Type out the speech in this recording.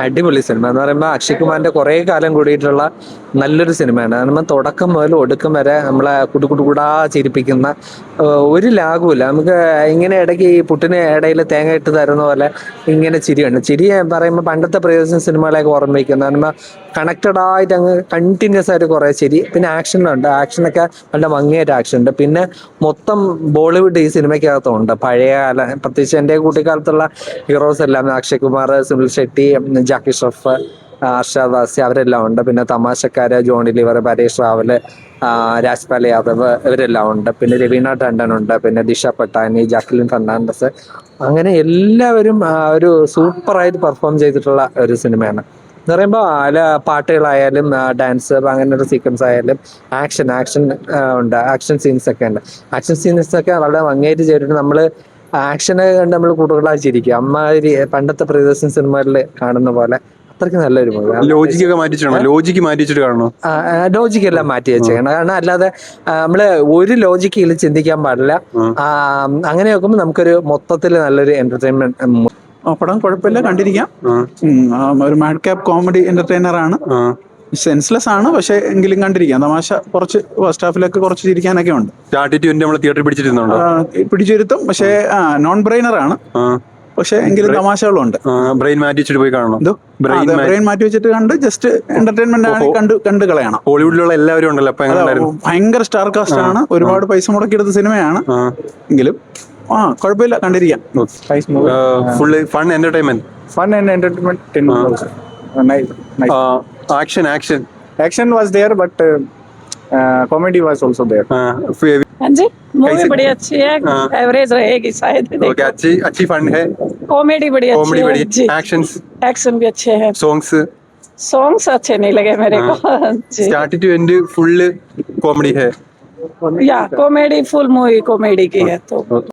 അടിപൊളി സിനിമ എന്ന് പറയുമ്പോൾ അക്ഷയ് കുമാറിന്റെ കുറെ കാലം കൂടിയിട്ടുള്ള നല്ലൊരു സിനിമയാണ്. നമ്മൾ തുടക്കം മുതൽ ഒടുക്കം വരെ നമ്മളെ കുടുകുടുകൂടാ ചിരിപ്പിക്കുന്ന ഒരു ലാഗുമില്ല. നമുക്ക് ഇങ്ങനെ ഇടയ്ക്ക് ഈ പുട്ടിന് ഇടയിൽ തേങ്ങ ഇട്ട് തരുന്ന പോലെ ഇങ്ങനെ ചിരിയുണ്ട്. ചിരി പറയുമ്പോൾ പണ്ടത്തെ പ്രിയദർശൻ സിനിമകളെയൊക്കെ ഓർമ്മിക്കുന്ന നമ്മൾ കണക്റ്റഡ് ആയിട്ട് അങ്ങ് കണ്ടിന്യൂസ് ആയിട്ട് കുറേ ചിരി. പിന്നെ ആക്ഷനുണ്ട്, ആക്ഷനൊക്കെ നല്ല ഭംഗിയായിട്ട് ആക്ഷൻ ഉണ്ട്. പിന്നെ മൊത്തം ബോളിവുഡ് ഈ സിനിമയ്ക്കകത്തുണ്ട്. പഴയ കാല പ്രത്യേകിച്ച് എൻ്റെ കുട്ടിക്കാലത്തുള്ള ഹീറോസ് എല്ലാം അക്ഷയ് കുമാർ, സുനിൽ ഷെട്ടി, ജാക്കി ഷ്രഫ്, അർഷാദ് വാസി അവരെല്ലാം ഉണ്ട്. പിന്നെ തമാശക്കാര് ജോണി ലിവർ, പരേഷ് റാവല്, രാജ്പാൽ യാദവ് ഇവരെല്ലാം ഉണ്ട്. പിന്നെ രവീണ ടണ്ടൻ ഉണ്ട്. പിന്നെ ദിശ പട്ടാനി, ജാക്ലിൻ ഫെർണാണ്ടസ്, അങ്ങനെ എല്ലാവരും ഒരു സൂപ്പറായിട്ട് പെർഫോം ചെയ്തിട്ടുള്ള ഒരു സിനിമയാണ്. എന്ന് പറയുമ്പോൾ അതിൽ പാട്ടുകളായാലും ഡാൻസ് അങ്ങനെ ഒരു സീക്വൻസ് ആയാലും ആക്ഷൻ ഉണ്ട്, ആക്ഷൻ സീൻസ് ഒക്കെ ഉണ്ട്. ആക്ഷൻ സീൻസ് ഒക്കെ വളരെ ഭംഗിയായിട്ട് ചെയ്തിട്ട് നമ്മൾ ആക്ഷനെ കണ്ട് നമ്മൾ കൂടുതലായി ചിരിക്കും. അമ്മാതിരി പണ്ടത്തെ പ്രിയദർശൻ സിനിമകളിൽ കാണുന്ന പോലെ അത്രയ്ക്ക് നല്ലൊരു മൂവി. ലോജിക്ക് മാറ്റിച്ചിട്ട് കാണണോ? ലോജിക്കെല്ലാം മാറ്റി വെച്ചേക്കണം. കാരണം അല്ലാതെ നമ്മള് ഒരു ലോജിക്കിൽ ചിന്തിക്കാൻ പാടില്ല. അങ്ങനെ നോക്കുമ്പോൾ നമുക്കൊരു മൊത്തത്തിൽ നല്ലൊരു എന്റർടൈൻമെന്റ്. പടം കുഴപ്പമില്ല, കണ്ടിരിക്കാം. ഒരു മാഡ് ക്യാപ് കോമഡി എന്റർടൈനർ ആണ്. സെൻസ്ലെസ് ആണ്, പക്ഷെ എങ്കിലും കണ്ടിരിക്കാം. തമാശ കുറച്ച് ഫസ്റ്റ് ഹാഫിലൊക്കെ കുറച്ച് ചിരിക്കാനൊക്കെ ഉണ്ട്. തിയേറ്ററിൽ പിടിച്ചിരുത്തും, പക്ഷെ നോൺ ബ്രെയിനർ ആണ്. പക്ഷെ എങ്കിലും തമാശകളുണ്ട്. ബ്രെയിൻ മാറ്റി വെച്ചിട്ട് പോയി കാണണം. ബ്രെയിൻ മാറ്റി വെച്ചിട്ട് കണ്ട് ജസ്റ്റ് എന്റർടൈൻമെന്റ് ആണ്, കണ്ടു കളയണം. ഹോളിവുഡിലുള്ള എല്ലാവരും ഉണ്ടല്ലോ, ഭയങ്കര സ്റ്റാർ കാസ്റ്റ് ആണ്. ഒരുപാട് പൈസ മുടക്കിയെടുത്ത സിനിമയാണ്. എങ്കിലും കുഴപ്പമില്ല, കണ്ടിരിക്കാം. Full fun entertainment. Fun and entertainment. 10 also. Nice. Action was there, but comedy was also there. हाँ जी, मूवी बड़ी अच्छी है. एवरेज रहेगी शायद. अच्छी फन है. कॉमेडी बड़ी अच्छी है. एक्शन भी अच्छे हैं. सॉन्ग्स अच्छे नहीं लगे मेरे को. Start to end full comedy है. या कॉमेडी, फुल मूवी कॉमेडी की है तो